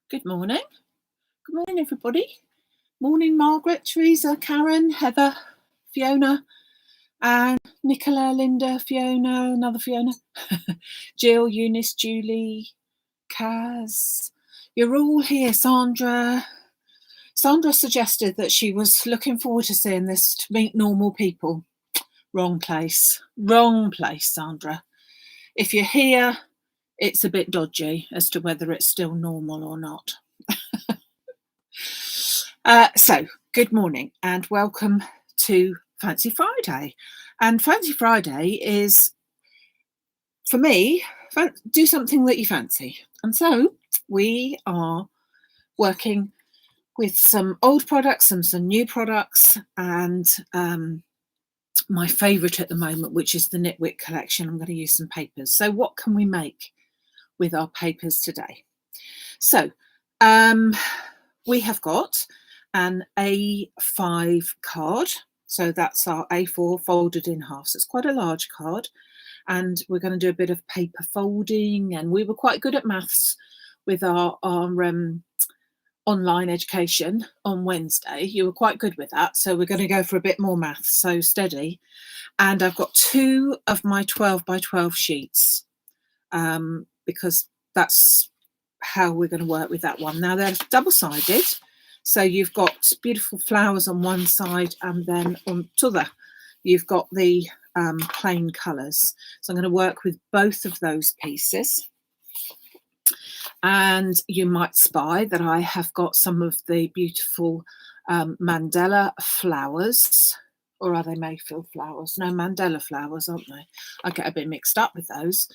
Good morning. Good morning, everybody. Morning, Margaret, Teresa, Karen, Heather, Fiona, and Nicola, Linda, Fiona, another Fiona, Jill, Eunice, Julie, Kaz. You're all here, Sandra. Sandra suggested that she was looking forward to seeing this to meet normal people. Wrong place, Sandra. If you're here, it's a bit dodgy as to whether it's still normal or not. So, good morning and welcome to Fancy Friday. And Fancy Friday is, for me, do something that you fancy. And so we are working with some old products and some new products, and my favourite at the moment, which is the Knitwit collection. I'm going to use some papers. So what can we make with our papers today? So we have got an A5 card. So that's our A4 folded in half. So it's quite a large card. And we're going to do a bit of paper folding. And we were quite good at maths with our online education on Wednesday. You were quite good with that. So we're going to go for a bit more maths. So steady. And I've got 2 of my 12 by 12 sheets because that's how we're going to work with that one. Now they're double-sided. So you've got beautiful flowers on one side, and then on the other, you've got the plain colours. So I'm going to work with both of those pieces. And you might spy that I have got some of the beautiful Mandela flowers, or are they Mayfield flowers? No, Mandela flowers, aren't they? I get a bit mixed up with those.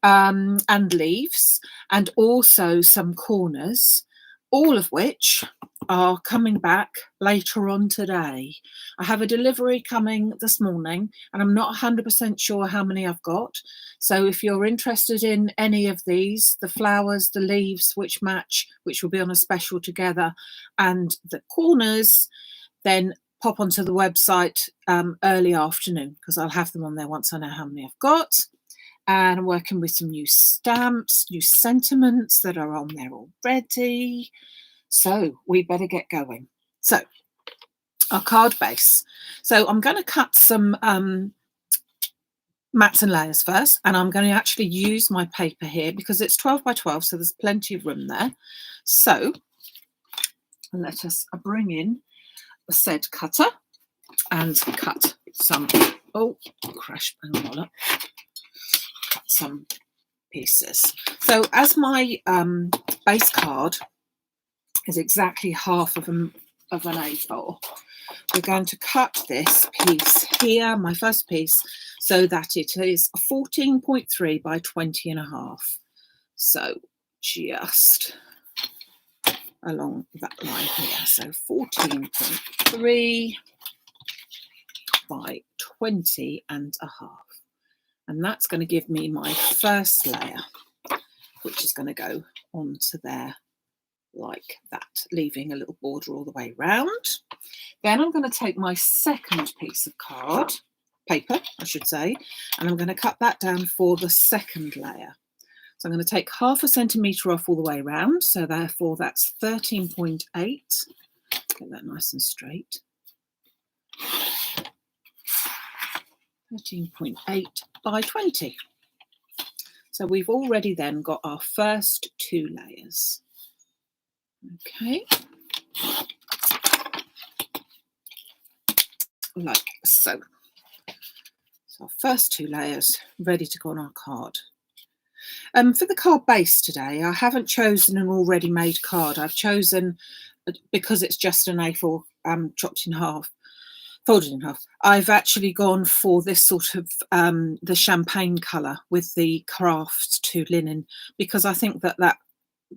And leaves, and also some corners, all of which are coming back later on today. I have a delivery coming this morning, and I'm not 100% sure how many I've got. So if you're interested in any of these, the flowers, the leaves which match, which will be on a special together, and the corners, then pop onto the website early afternoon, because I'll have them on there once I know how many I've got. And I'm working with some new stamps, new sentiments that are on there already. So we better get going. So our card base. So I'm going to cut some mats and layers first, and I'm going to actually use my paper here because it's 12 by 12, so there's plenty of room there. So let us bring in a said cutter and cut some, crash and roll up. Some pieces. So as my base card is exactly half of an A4, we're going to cut this piece here, my first piece, so that it is 14.3 by 20.5. So just along that line here. So 14.3 by 20.5. And that's going to give me my first layer, which is going to go onto there like that, leaving a little border all the way round. Then I'm going to take my second piece of paper, I should say, and I'm going to cut that down for the second layer. So I'm going to take 0.5 centimetre off all the way around. So therefore that's 13.8. Get that nice and straight. 13.8 by 20. So we've already then got our first 2 layers. Okay. Like so. So our first 2 layers ready to go on our card. For the card base today, I haven't chosen an already made card. I've chosen, because it's just an A4 chopped in half, folded in half, I've actually gone for this sort of the champagne colour with the Crafts to linen, because I think that that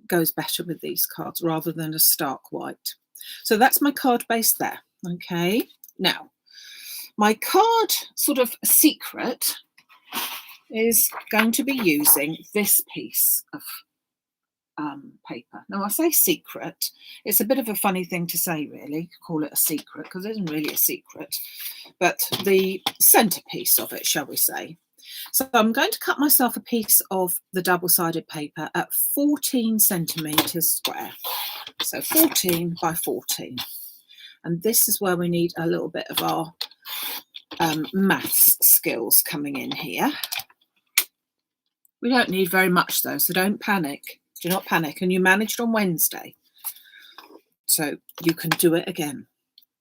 goes better with these cards rather than a stark white. So that's my card base there. Okay, now my card sort of secret is going to be using this piece of paper. Now I say secret, it's a bit of a funny thing to say really, call it a secret, because it isn't really a secret, but the centerpiece of it, shall we say. So I'm going to cut myself a piece of the double-sided paper at 14 centimetres square. So 14 by 14. And this is where we need a little bit of our maths skills coming in here. We don't need very much though, so don't panic. Do not panic. And you managed on Wednesday, so you can do it again.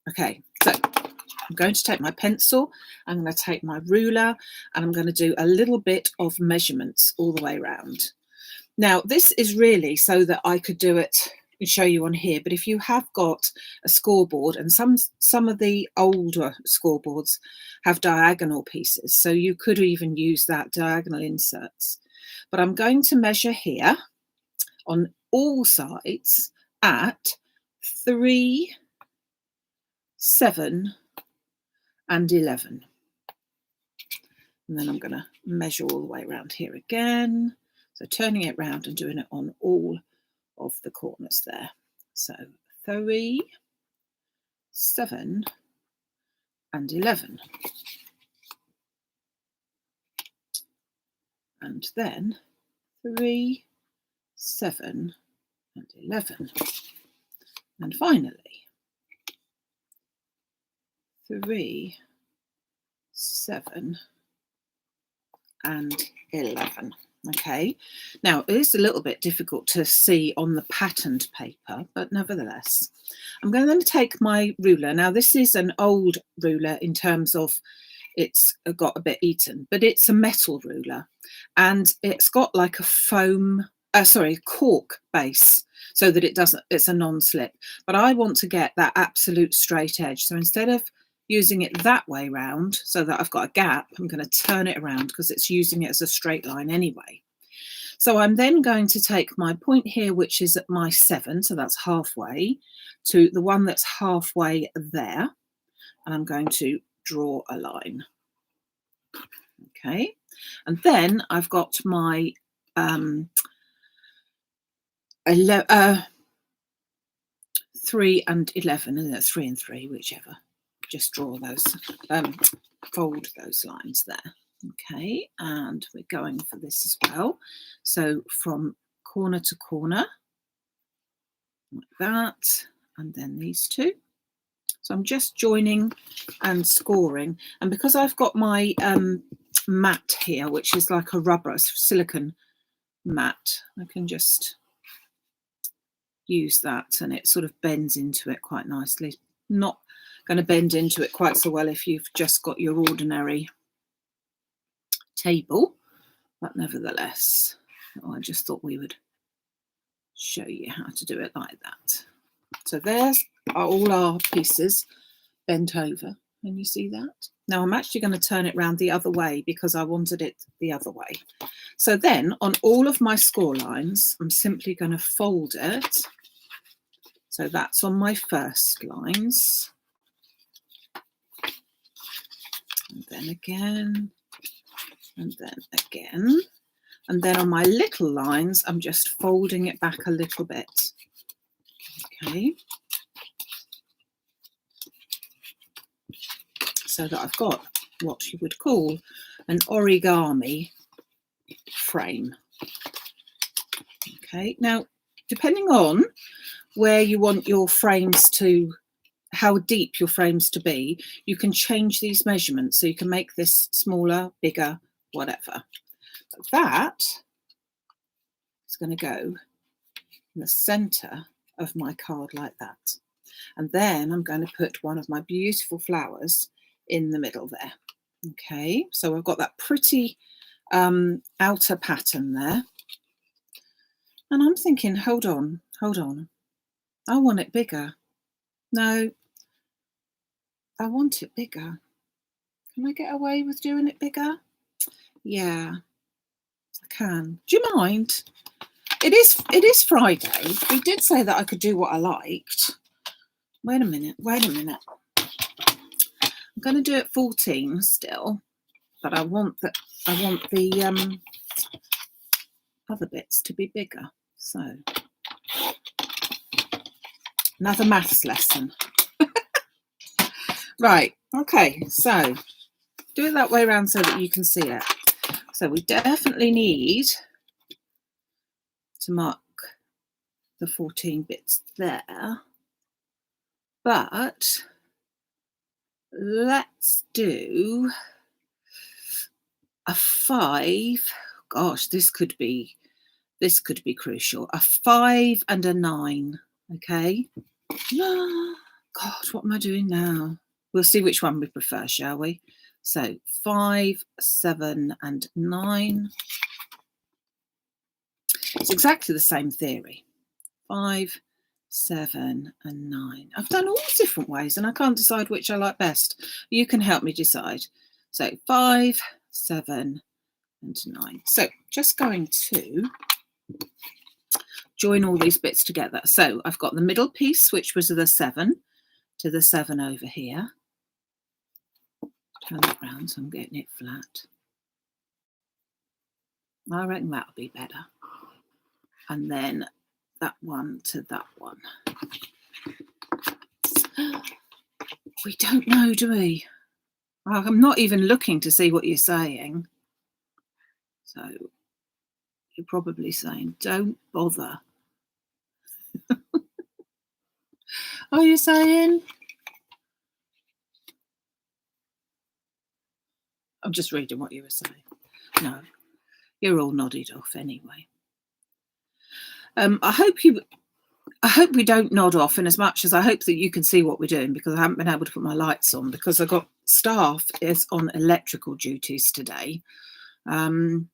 Okay, so I'm going to take my pencil, I'm going to take my ruler, and I'm going to do a little bit of measurements all the way around. Now, this is really so that I could do it and show you on here, but if you have got a scoreboard, and some of the older scoreboards have diagonal pieces, so you could even use that diagonal inserts. But I'm going to measure here on all sides at 3, 7 and 11. And then I'm going to measure all the way around here again. So turning it round and doing it on all of the corners there. So 3, 7 and 11. And then 3, 7 and 11. And finally 3, 7 and 11. Okay, now it is a little bit difficult to see on the patterned paper, but nevertheless, I'm going to take my ruler. Now this is an old ruler in terms of it's got a bit eaten, but it's a metal ruler and it's got like a cork base so that it's a non-slip. But I want to get that absolute straight edge. So instead of using it that way round so that I've got a gap, I'm going to turn it around because it's using it as a straight line anyway. So I'm then going to take my point here, which is at my 7, so that's halfway, to the one that's halfway there, and I'm going to draw a line. Okay, and then I've got my 3 and 11, and that's 3 and 3, whichever. Just draw those, fold those lines there. Okay, and we're going for this as well. So from corner to corner, like that, and then these two. So I'm just joining and scoring. And because I've got my mat here, which is like a rubber silicone mat, I can just use that and it sort of bends into it quite nicely. Not going to bend into it quite so well if you've just got your ordinary table, but nevertheless, I just thought we would show you how to do it like that. So there's all our pieces bent over, and you see that? Now I'm actually going to turn it round the other way because I wanted it the other way. So then on all of my score lines, I'm simply going to fold it. So that's on my first lines. And then again, and then again. And then on my little lines, I'm just folding it back a little bit. Okay. So that I've got what you would call an origami frame. Okay, now depending on where you want your frames to, how deep your frames to be, you can change these measurements. So you can make this smaller, bigger, whatever. But that is going to go in the center of my card like that. And then I'm going to put one of my beautiful flowers in the middle there. Okay, so I've got that pretty outer pattern there. And I'm thinking, hold on, I want it bigger. No, I want it bigger. Can I get away with doing it bigger? Yeah, I can. Do you mind? It is Friday. We did say that I could do what I liked. Wait a minute. I'm going to do it 14 still, but I want the other bits to be bigger. So another maths lesson. Right, okay, so do it that way around so that you can see it. So we definitely need to mark the 14 bits there, but let's do a 5. Gosh, this could be crucial. A 5 and a 9. Okay. God, what am I doing now? We'll see which one we prefer, shall we? So 5, 7, and 9. It's exactly the same theory. 5, 7, and 9. I've done all different ways and I can't decide which I like best. You can help me decide. So 5, 7, and 9. So just going to join all these bits together. So I've got the middle piece, which was the 7, to the 7 over here. Turn it round so I'm getting it flat. I reckon that'll be better. And then that one to that one. We don't know, do we? I'm not even looking to see what you're saying. So you're probably saying, don't bother. Are you saying? I'm just reading what you were saying. No, you're all nodded off anyway. I hope we don't nod off in as much as I hope that you can see what we're doing, because I haven't been able to put my lights on because I got staff is on electrical duties today. Bizarrely,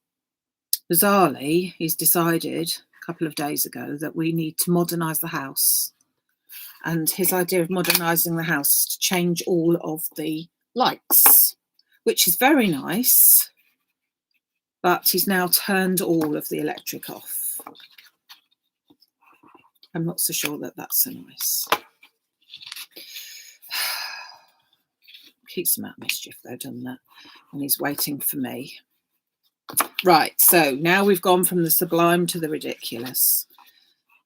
he's decided a couple of days ago that we need to modernise the house. And his idea of modernising the house is to change all of the lights, which is very nice, but he's now turned all of the electric off. I'm not so sure that that's so nice. Keeps him out of mischief though, doesn't it? And he's waiting for me. Right, so now we've gone from the sublime to the ridiculous.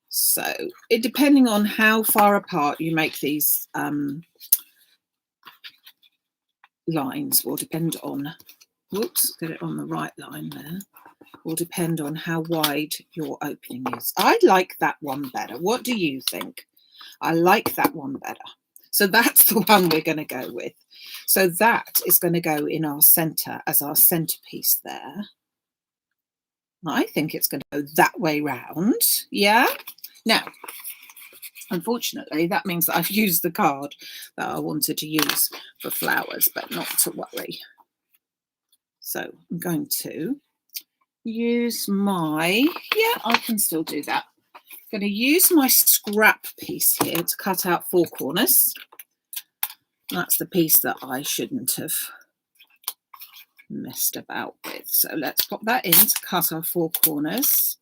So depending on how far apart you make these lines will depend on, whoops, get it on the right line there, will depend on how wide your opening is. I like that one better. What do you think? I like that one better. So that's the one we're going to go with. So that is going to go in our centre as our centrepiece there. I think it's going to go that way round. Yeah. Now, unfortunately, that means that I've used the card that I wanted to use for flowers, but not to worry. So I'm going to use my, I can still do that. I'm going to use my scrap piece here to cut out 4 corners. That's the piece that I shouldn't have messed about with. So let's pop that in to cut our 4 corners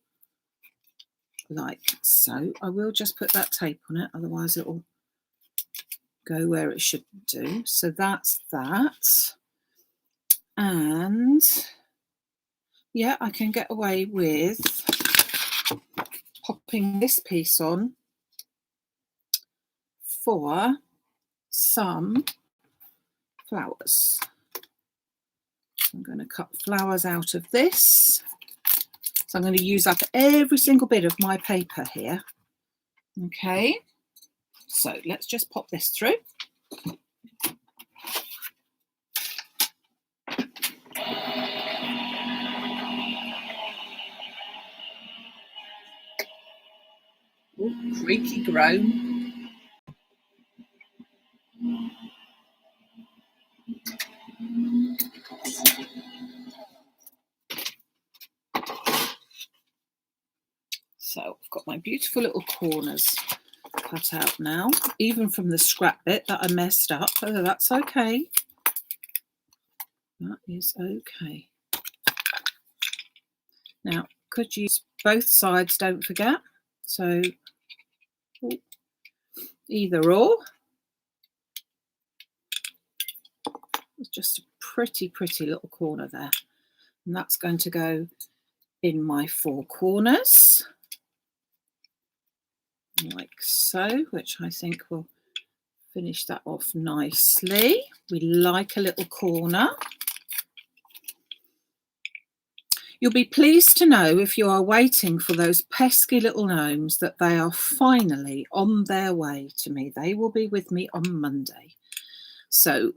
like so. I will just put that tape on it, otherwise it will go where it should do. So that's that. And yeah, I can get away with popping this piece on for some flowers. I'm going to cut flowers out of this. So I'm going to use up every single bit of my paper here. Okay, so let's just pop this through. Ooh, creaky groan. So I've got my beautiful little corners cut out now, even from the scrap bit that I messed up. Oh, that's okay. That is okay. Now, could use both sides, don't forget. So either or. It's just a pretty little corner there. And that's going to go in my 4 corners. Like so, which I think will finish that off nicely. We like a little corner. You'll be pleased to know, if you are waiting for those pesky little gnomes, that they are finally on their way to me. They will be with me on Monday. So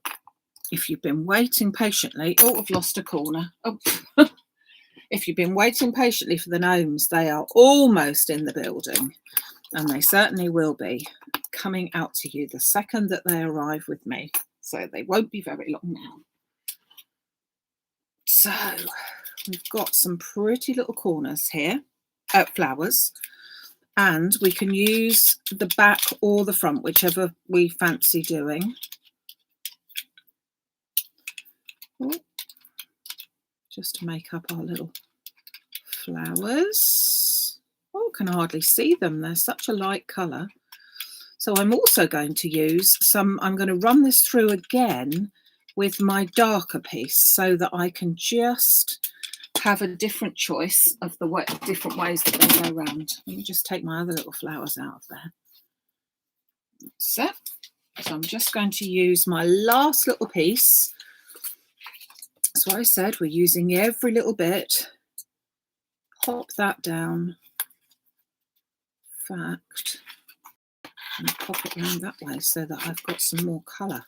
if you've been waiting patiently, oh, I've lost a corner. Oh. If you've been waiting patiently for the gnomes, they are almost in the building, and they certainly will be coming out to you the second that they arrive with me. So they won't be very long now. So we've got some pretty little corners here, flowers, and we can use the back or the front, whichever we fancy doing. Oh, just to make up our little flowers. Oh, can hardly see them. They're such a light colour. So I'm also going to use some, I'm going to run this through again with my darker piece so that I can just have a different choice of the different ways that they go around. Let me just take my other little flowers out of there. That's it. So I'm just going to use my last little piece. That's what I said, we're using every little bit. Pop that down. Fact. And pop it around that way so that I've got some more colour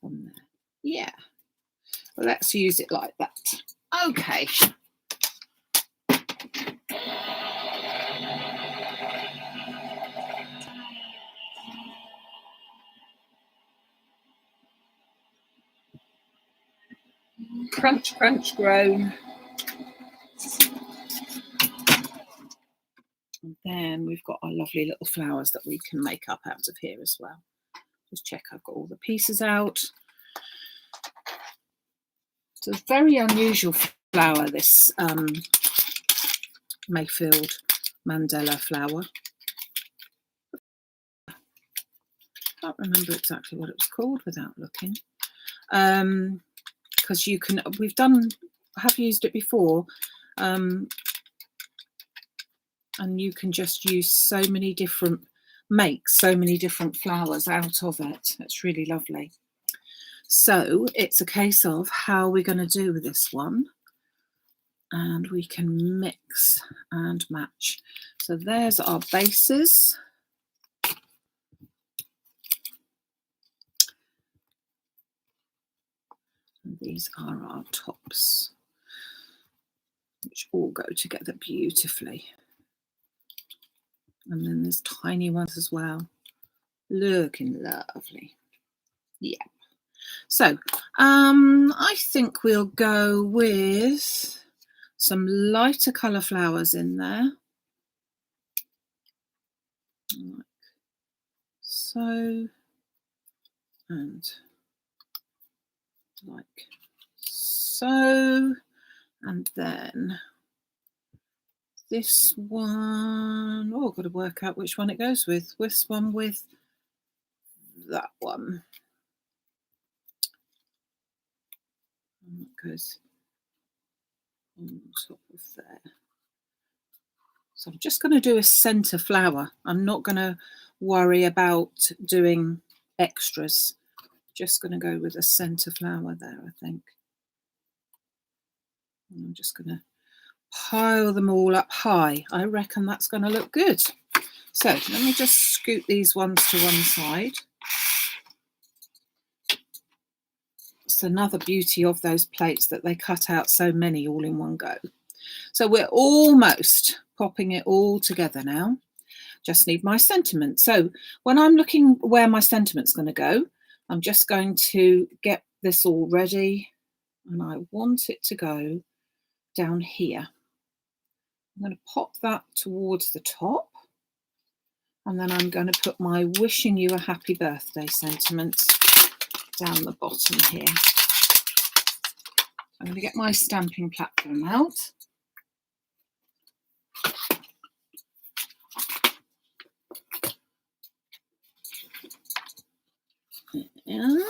on there. Yeah, well, let's use it like that. Okay. Crunch, crunch, groan. And then we've got our lovely little flowers that we can make up out of here as well. Just check I've got all the pieces out. It's a very unusual flower, this Mayfield Mandela flower. I can't remember exactly what it was called without looking. Because you can, I have used it before, and you can just use so many different makes, so many different flowers out of it. It's really lovely. So it's a case of how we're going to do with this one, and we can mix and match. So there's our bases. And these are our tops, which all go together beautifully. And then there's tiny ones as well, looking lovely. Yeah. So I think we'll go with some lighter colour flowers in there, like so, and like so, and then this one, oh, I've got to work out which one it goes with. This one with that one. And that goes on top of there. So I'm just going to do a centre flower. I'm not going to worry about doing extras. Just going to go with a centre flower there, I think. And I'm just going to pile them all up high. I reckon that's going to look good. So let me just scoot these ones to one side. It's another beauty of those plates that they cut out so many all in one go. So we're almost popping it all together now. Just need my sentiment. So when I'm looking where my sentiment's going to go, I'm just going to get this all ready, and I want it to go down here. I'm going to pop that towards the top, and then I'm going to put my wishing you a happy birthday sentiment down the bottom here. I'm going to get my stamping platform out. And,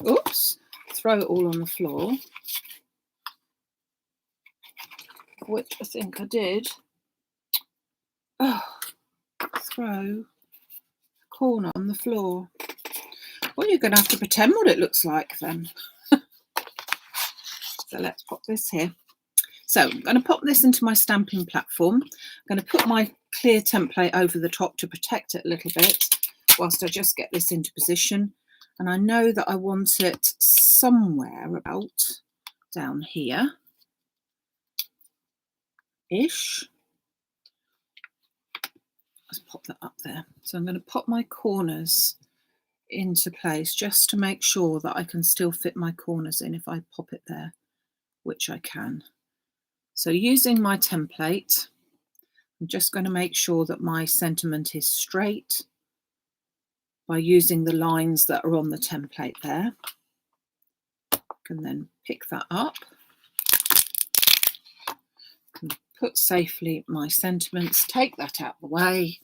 oops, throw it all on the floor, which I think I did. Oh, throw corn on the floor. Well, you're going to have to pretend what it looks like then. So let's pop this here. So I'm going to pop this into my stamping platform. I'm going to put my clear template over the top to protect it a little bit whilst I just get this into position. And I know that I want it somewhere about down here ish. Let's pop that up there. So I'm going to pop my corners into place just to make sure that I can still fit my corners in if I pop it there, which I can. So using my template, I'm just going to make sure that my sentiment is straight by using the lines that are on the template there. I can then pick that up, and put safely my sentiments, take that out of the way,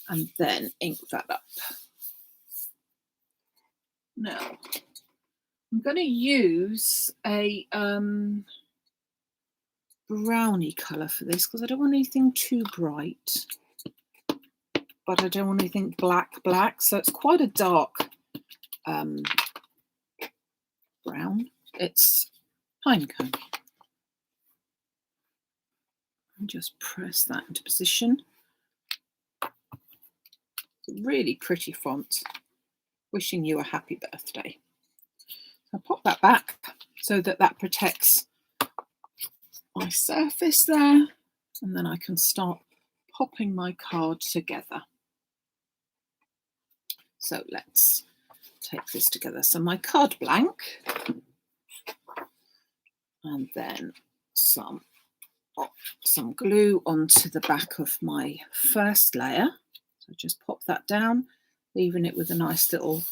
and then ink that up. Now, I'm going to use a brownie colour for this because I don't want anything too bright, but I don't want anything black. So it's quite a dark brown. It's pinecone. And just press that into position. It's a really pretty font. Wishing you a happy birthday. I'll pop that back so that that protects my surface there, and then I can start popping my card together. So let's take this together. So my card blank, and then some glue onto the back of my first layer. So just pop that down, leaving it with a nice little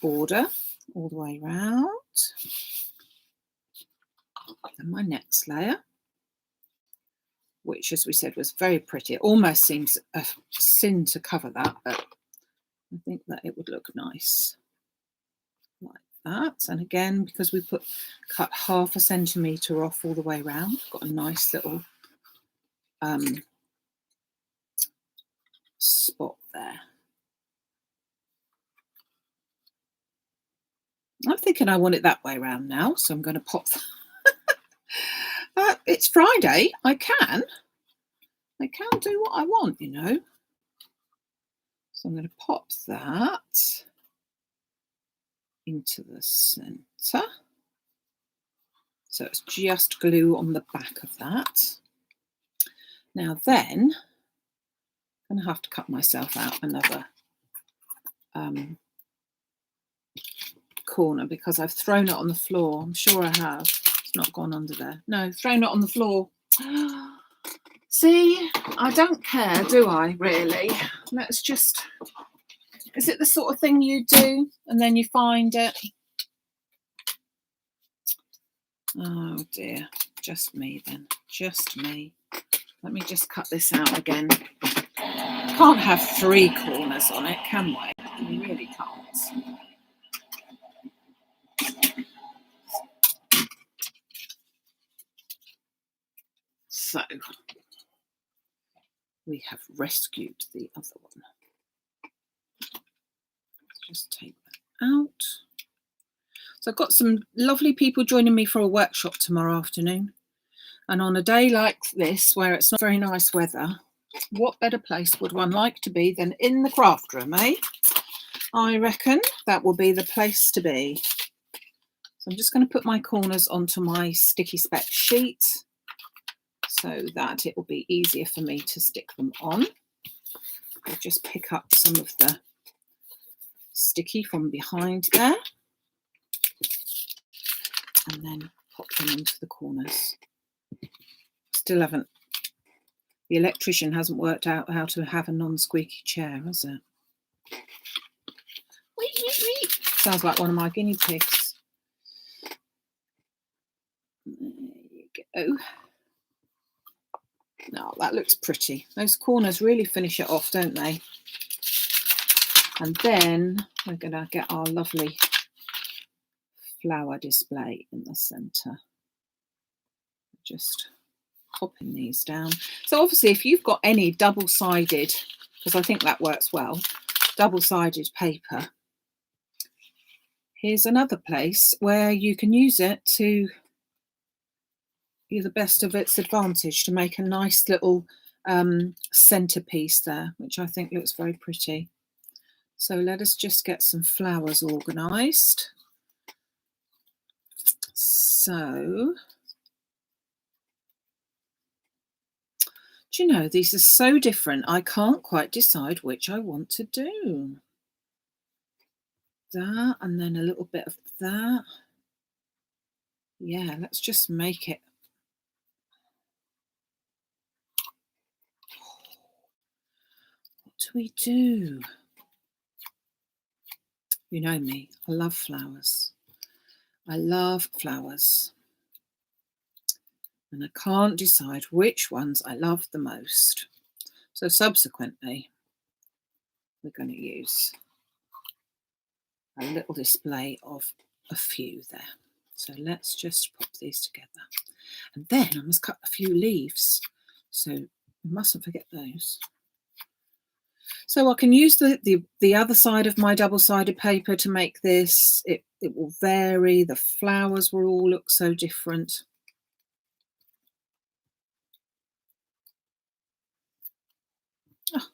border all the way around. And my next layer, which, as we said, was very pretty. It almost seems a sin to cover that, but I think that it would look nice like that. And again, because we cut 1/2 centimetre off all the way around, got a nice little spot there. I'm thinking I want it that way around now, so I'm going to pop that. It's Friday. I can do what I want, you know. So I'm going to pop that into the centre. So it's just glue on the back of that. Now then, I'm going to have to cut myself out another corner because I've thrown it on the floor. I'm sure I have. It's not gone under there. No, thrown it on the floor. See, I don't care, do I, really? Let's just... Is it the sort of thing you do and then you find it? Oh dear, just me then, just me. Let me just cut this out again. Can't have 3 corners on it, can we? We really can't. So, we have rescued the other one. Just take that out. So I've got some lovely people joining me for a workshop tomorrow afternoon. And on a day like this, where it's not very nice weather, what better place would one like to be than in the craft room, eh? I reckon that will be the place to be. So I'm just going to put my corners onto my sticky spec sheet so that it will be easier for me to stick them on. I'll just pick up some of the sticky from behind there and then pop them into the corners. Still haven't, the electrician hasn't worked out how to have a non-squeaky chair, has it? Wee, wee, wee. Sounds like one of my guinea pigs. There you go. Now that looks pretty. Those corners really finish it off, don't they? And then we're going to get our lovely flower display in the centre. Just popping these down. So obviously if you've got any double-sided, because I think that works well, double-sided paper, here's another place where you can use it to you the best of its advantage to make a nice little centerpiece there, which I think looks very pretty. So let us just get some flowers organised. So, do you know, these are so different, I can't quite decide which I want to do. That, and then a little bit of that. Yeah, let's just make it. What do we do? You know me, I love flowers. I love flowers. And I can't decide which ones I love the most. So subsequently, we're going to use a little display of a few there. So let's just pop these together. And then I must cut a few leaves. So we mustn't forget those. So I can use the other side of my double-sided paper to make this. It will vary. The flowers will all look so different. Oh,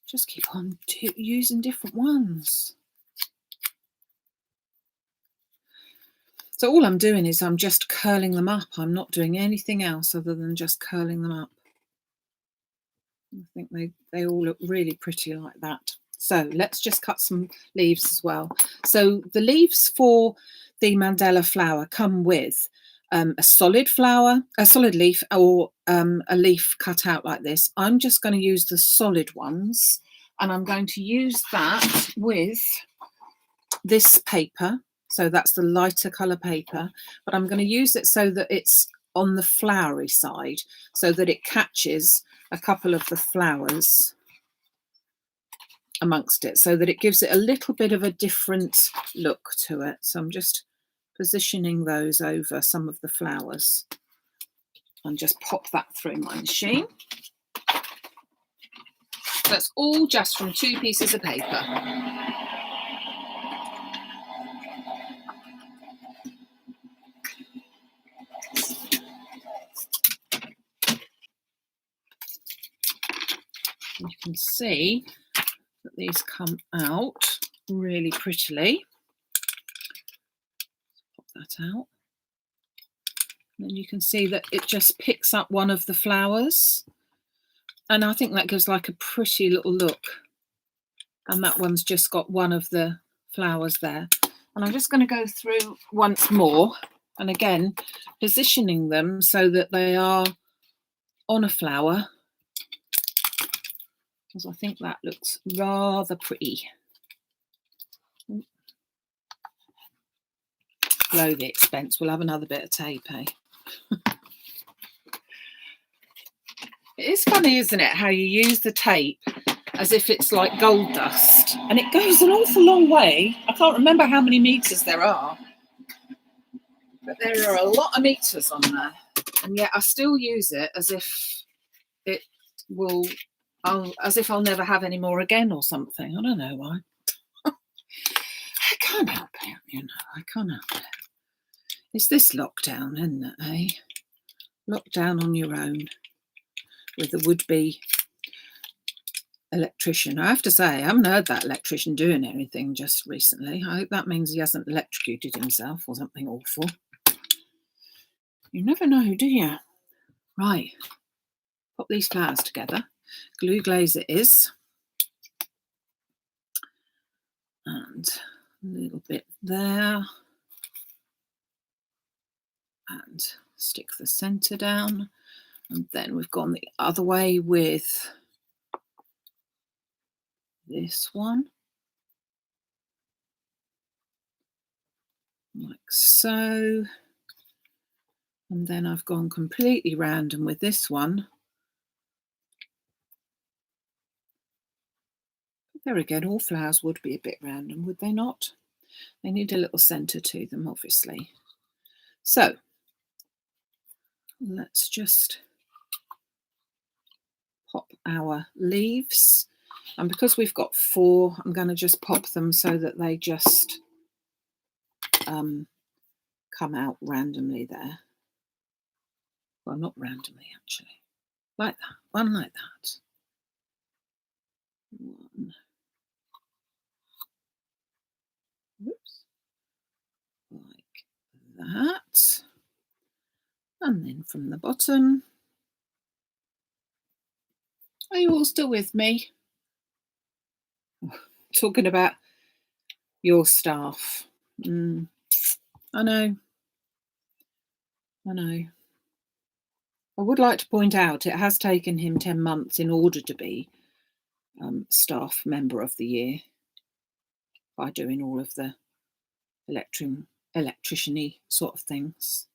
just keep on using different ones. So all I'm doing is I'm just curling them up. I'm not doing anything else other than just curling them up. I think they all look really pretty like that. So let's just cut some leaves as well. So the leaves for the Mandela flower come with a solid leaf, or a leaf cut out like this. I'm just going to use the solid ones, and I'm going to use that with this paper. So that's the lighter colour paper, but I'm going to use it so that it's on the flowery side, so that it catches a couple of the flowers amongst it, so that it gives it a little bit of a different look to it. So I'm just positioning those over some of the flowers and just pop that through my machine. That's all just from 2 pieces of paper. You can see that these come out really prettily. Pop that out. And then you can see that it just picks up one of the flowers. And I think that gives like a pretty little look. And that one's just got one of the flowers there. And I'm just going to go through once more. And again, positioning them so that they are on a flower, because I think that looks rather pretty. Below the expense, we'll have another bit of tape, eh? It is funny, isn't it, how you use the tape as if it's like gold dust, and it goes an awful long way. I can't remember how many meters there are, but there are a lot of meters on there, and yet I still use it as if it will, as if I'll never have any more again or something. I don't know why. I can't help it, you know. I can't help it. It's this lockdown, isn't it, eh? Lockdown on your own with a would-be electrician. I have to say, I haven't heard that electrician doing anything just recently. I hope that means he hasn't electrocuted himself or something awful. You never know, do you? Right. Pop these flowers together. Glue glaze it is. And a little bit there. And stick the centre down. And then we've gone the other way with this one. Like so. And then I've gone completely random with this one. There again, all flowers would be a bit random, would they not? They need a little centre to them, obviously. So let's just pop our leaves. And because we've got 4, I'm going to just pop them so that they just come out randomly there. Well, not randomly, actually. Like that. One like that. One. Whoops. Like that. And then from the bottom. Are you all still with me? Talking about your staff. I know. I would like to point out it has taken him 10 months in order to be staff member of the year by doing all of the electrician-y sort of things.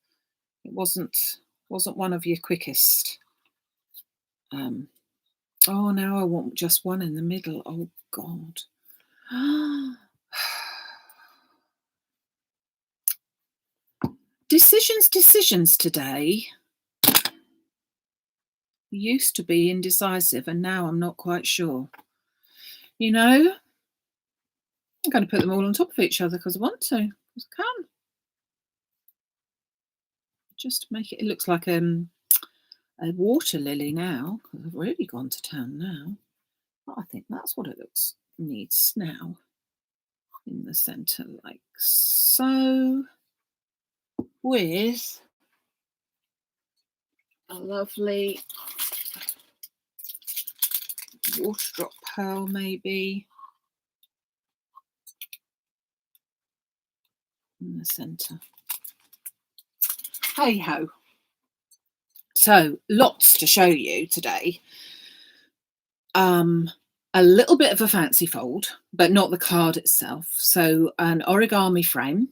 It wasn't one of your quickest. Oh, now I want just one in the middle. Oh, God. Decisions today. Used to be indecisive, and now I'm not quite sure. You know, I'm going to put them all on top of each other because I want to. Because I can. Just make it looks like a water lily now. I've really gone to town now. But I think that's what it needs now. In the centre, like so. With a lovely water drop pearl, maybe in the centre. Hey ho. So lots to show you today. A little bit of a fancy fold, but not the card itself. So an origami frame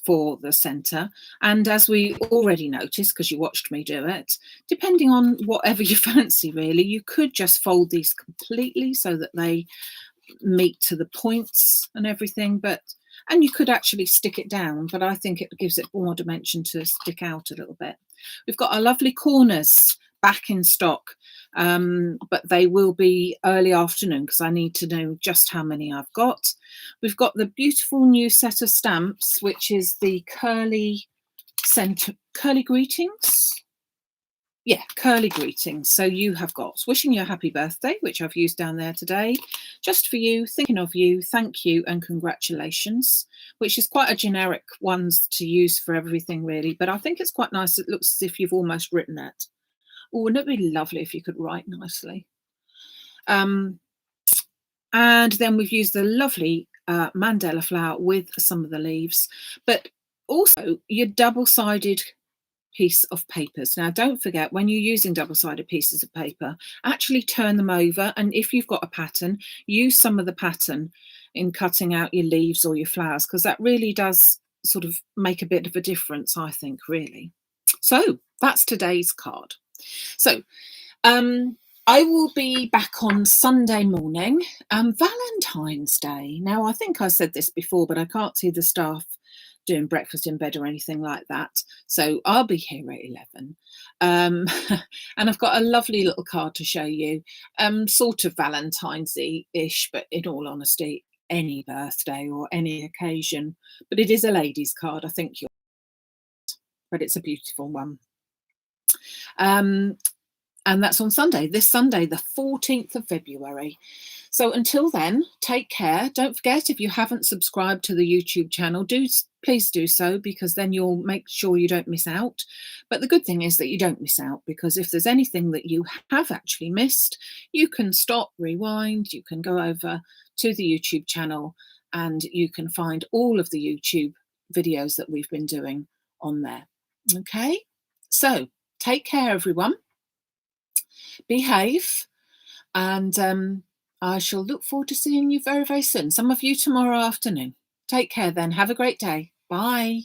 for the centre, and as we already noticed because you watched me do it, depending on whatever you fancy really, you could just fold these completely so that they meet to the points and everything, and you could actually stick it down, but I think it gives it more dimension to stick out a little bit. We've got our lovely corners back in stock, but they will be early afternoon because I need to know just how many I've got. We've got the beautiful new set of stamps, which is the curly greetings. Yeah, curly greetings. So you have got wishing you a happy birthday, which I've used down there today, just for you, thinking of you, thank you and congratulations, which is quite a generic ones to use for everything really, but I think it's quite nice. It looks as if you've almost written it. Oh, wouldn't it be lovely if you could write nicely? And then we've used the lovely mandala flower with some of the leaves, but also your double-sided piece of papers. Now, don't forget, when you're using double-sided pieces of paper, actually turn them over, and if you've got a pattern, use some of the pattern in cutting out your leaves or your flowers, because that really does sort of make a bit of a difference, I think, really. So that's today's card. So I will be back on Sunday morning, Valentine's Day. Now, I think I said this before, but I can't see the staff doing breakfast in bed or anything like that. So I'll be here at 11. And I've got a lovely little card to show you, sort of Valentine's-ish, but in all honesty, any birthday or any occasion. But it is a lady's card, I think but it's a beautiful one. And that's on Sunday, this Sunday, the 14th of February. So until then, take care. Don't forget, if you haven't subscribed to the YouTube channel, please do so, because then you'll make sure you don't miss out. But the good thing is that you don't miss out, because if there's anything that you have actually missed, you can stop, rewind, you can go over to the YouTube channel and you can find all of the YouTube videos that we've been doing on there. Okay, so take care, everyone. Behave, and I shall look forward to seeing you very, very soon. Some of you tomorrow afternoon. Take care then. Have a great day. Bye.